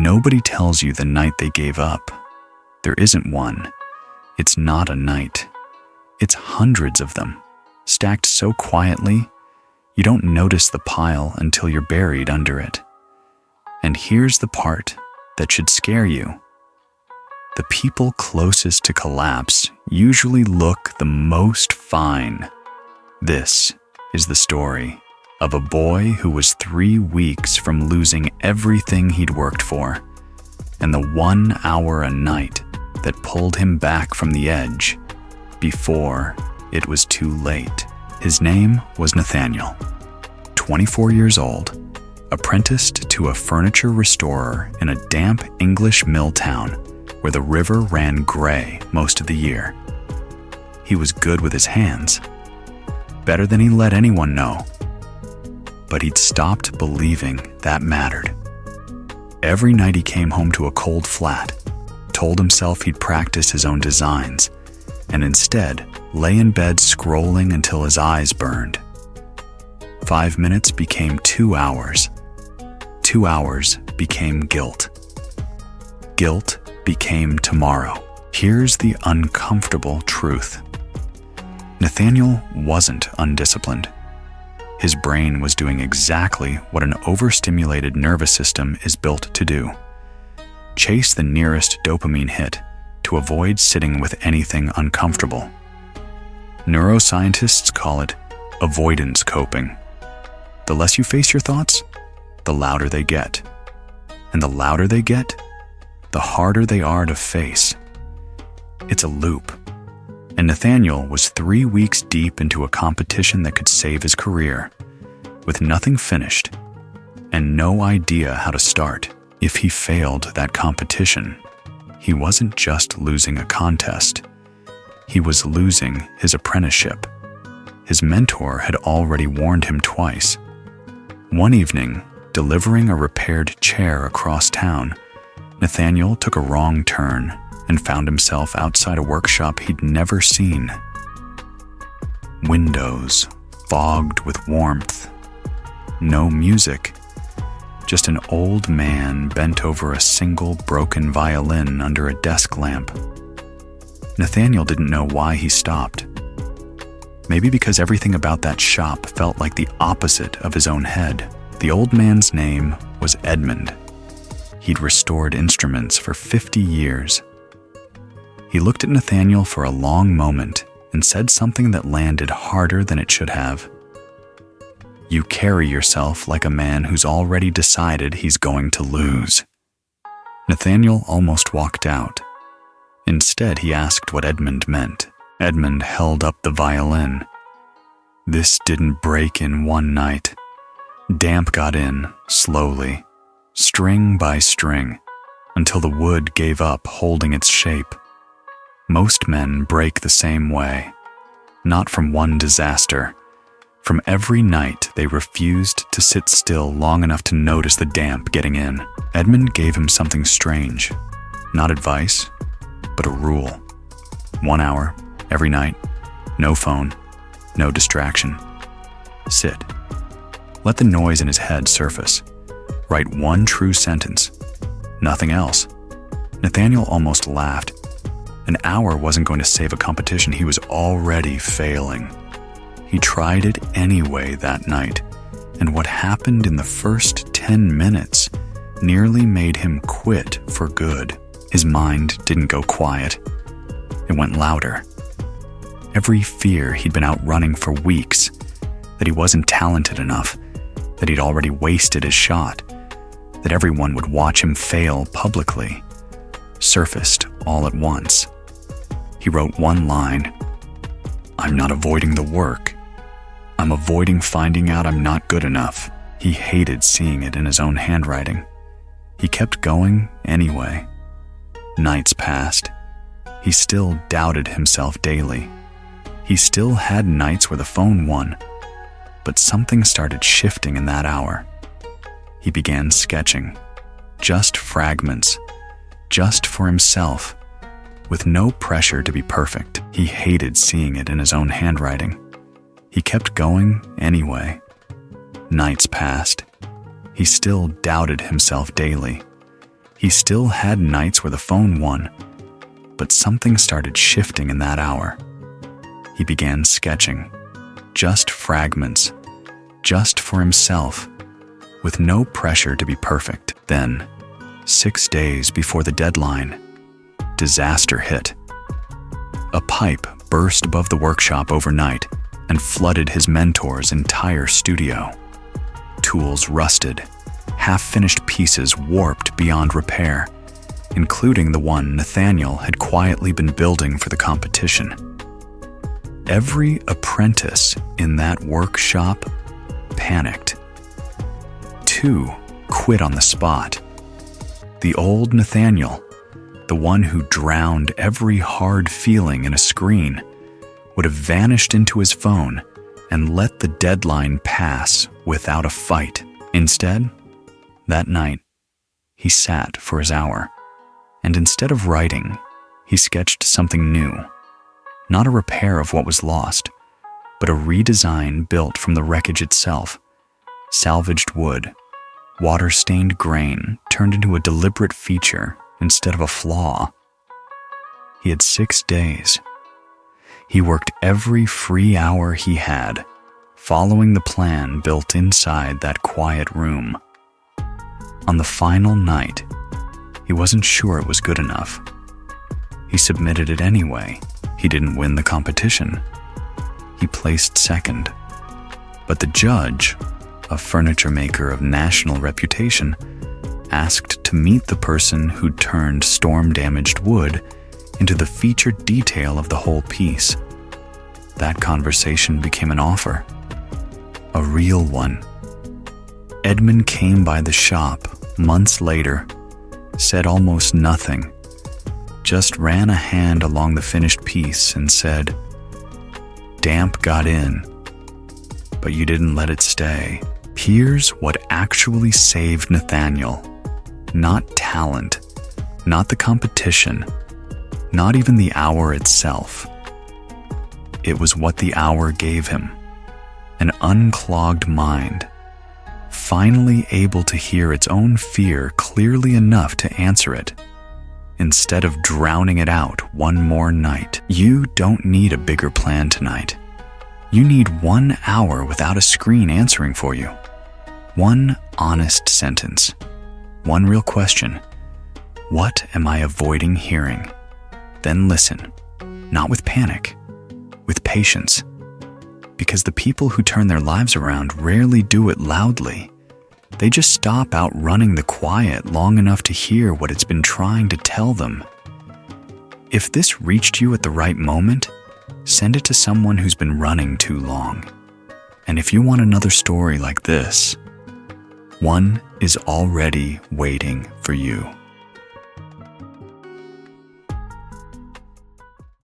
Nobody tells you the night they gave up. There isn't one. It's not a night. It's hundreds of them, stacked so quietly, you don't notice the pile until you're buried under it. And here's the part that should scare you. The people closest to collapse usually look the most fine. This is the story of a boy who was 3 weeks from losing everything he'd worked for, and the 1 hour a night that pulled him back from the edge before it was too late. His name was Nathaniel, 24 years old, apprenticed to a furniture restorer in a damp English mill town where the river ran gray most of the year. He was good with his hands, better than he let anyone know. But he'd stopped believing that mattered. Every night he came home to a cold flat, told himself he'd practice his own designs, and instead lay in bed scrolling until his eyes burned. 5 minutes became 2 hours. 2 hours became guilt. Guilt became tomorrow. Here's the uncomfortable truth. Nathaniel wasn't undisciplined. His brain was doing exactly what an overstimulated nervous system is built to do: chase the nearest dopamine hit to avoid sitting with anything uncomfortable. Neuroscientists call it avoidance coping. The less you face your thoughts, the louder they get. And the louder they get, the harder they are to face. It's a loop. And Nathaniel was 3 weeks deep into a competition that could save his career, with nothing finished and no idea how to start. If he failed that competition, he wasn't just losing a contest. He was losing his apprenticeship. His mentor had already warned him twice. One evening, delivering a repaired chair across town, Nathaniel took a wrong turn and found himself outside a workshop he'd never seen. Windows fogged with warmth. No music. Just an old man bent over a single broken violin under a desk lamp. Nathaniel didn't know why he stopped. Maybe because everything about that shop felt like the opposite of his own head. The old man's name was Edmund. He'd restored instruments for 50 years. He looked at Nathaniel for a long moment and said something that landed harder than it should have. You carry yourself like a man who's already decided he's going to lose. Nathaniel almost walked out. Instead, he asked what Edmund meant. Edmund held up the violin. This didn't break in one night. Damp got in, slowly, string by string, until the wood gave up holding its shape. Most men break the same way, not from one disaster. From every night they refused to sit still long enough to notice the damp getting in. Edmund gave him something strange. Not advice, but a rule. 1 hour, every night, no phone, no distraction. Sit. Let the noise in his head surface. Write one true sentence. Nothing else. Nathaniel almost laughed. An hour wasn't going to save a competition he was already failing. He tried it anyway that night, and what happened in the first 10 minutes nearly made him quit for good. His mind didn't go quiet. It went louder. Every fear he'd been outrunning for weeks, that he wasn't talented enough, that he'd already wasted his shot, that everyone would watch him fail publicly, surfaced all at once. He wrote one line: I'm not avoiding the work. I'm avoiding finding out I'm not good enough. He hated seeing it in his own handwriting. He kept going anyway. Nights passed. He still doubted himself daily. He still had nights where the phone won, but something started shifting in that hour. He began sketching, just fragments, just for himself, with no pressure to be perfect. He hated seeing it in his own handwriting. He kept going anyway. Nights passed. He still doubted himself daily. He still had nights where the phone won, but something started shifting in that hour. He began sketching, just fragments, just for himself, with no pressure to be perfect. Then, 6 days before the deadline, disaster hit. A pipe burst above the workshop overnight and flooded his mentor's entire studio. Tools rusted, half-finished pieces warped beyond repair, including the one Nathaniel had quietly been building for the competition. Every apprentice in that workshop panicked. 2 quit on the spot. The old Nathaniel, the one who drowned every hard feeling in a screen, would have vanished into his phone and let the deadline pass without a fight. Instead, that night, he sat for his hour, and instead of writing, he sketched something new. Not a repair of what was lost, but a redesign built from the wreckage itself. Salvaged wood, water-stained grain turned into a deliberate feature instead of a flaw. He had 6 days. He worked every free hour he had, following the plan built inside that quiet room. On the final night, he wasn't sure it was good enough. He submitted it anyway. He didn't win the competition. He placed second. But the judge, a furniture maker of national reputation, asked to meet the person who turned storm-damaged wood into the featured detail of the whole piece. That conversation became an offer. A real one. Edmund came by the shop months later, said almost nothing, just ran a hand along the finished piece and said, "Damp got in, but you didn't let it stay." Here's what actually saved Nathaniel. Not talent, not the competition, not even the hour itself. It was what the hour gave him. An unclogged mind, finally able to hear its own fear clearly enough to answer it, instead of drowning it out one more night. You don't need a bigger plan tonight. You need 1 hour without a screen answering for you. 1 honest sentence. 1 real question. What am I avoiding hearing? Then listen, not with panic, with patience. Because the people who turn their lives around rarely do it loudly. They just stop outrunning the quiet long enough to hear what it's been trying to tell them. If this reached you at the right moment, send it to someone who's been running too long. And if you want another story like this, one is already waiting for you.